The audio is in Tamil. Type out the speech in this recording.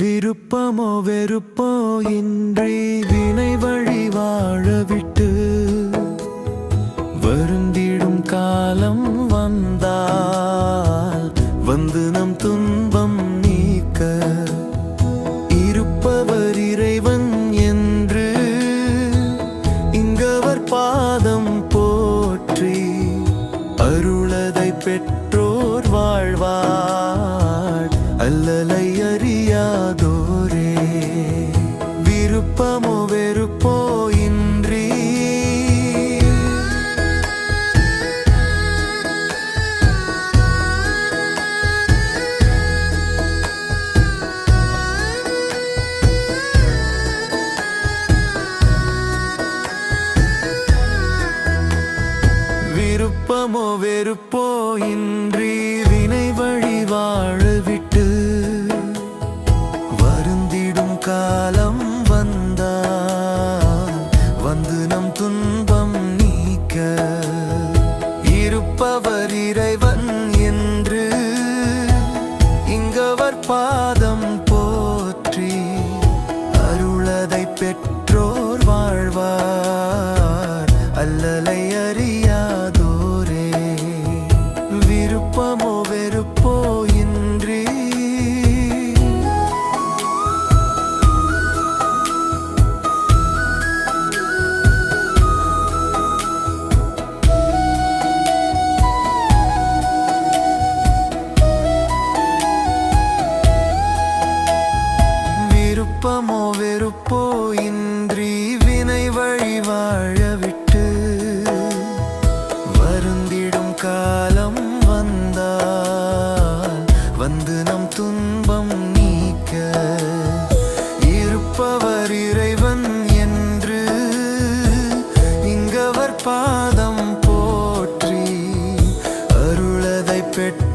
விருப்பமோ வெறுப்போ இன்றி வினை வழி வாழவிட்டு வருந்திடும் காலம் வந்தால் வந்து நம் துன்பம் நீக்க இருப்பவர் இறைவன் என்று இங்கவர் பாதம் போற்றி அருளதை பெற்றோர் வாழ்வார் அல்லலை அறியாதோரே. விருப்பமோ வெறுப்போ இன்றி விருப்பமோ வெறுப்போ இன்றி வினை வழி வாழவிட்டு வருந்திடும் காலம் வந்தால் வந்து நம் துன்பம் நீக்க இருப்பவர் இறைவன் என்று இங்கவர் பாதம் போற்றி அருளதை பெற்றோர் வாழ்வார் அல்லலை அறியாதோரே. விருப்பமோ வெறுப்போ இன்றி விருப்பமோ வெறுப்போ இன்றி வினை வழி வாழவிட்டு வருந்திடும் காலம் வந்தால் வந்து நம் துன்பம் நீக்க இருப்பவர் இறைவன் என்று இங்கவர் பாதம் போற்றி அருளதை பெற்ற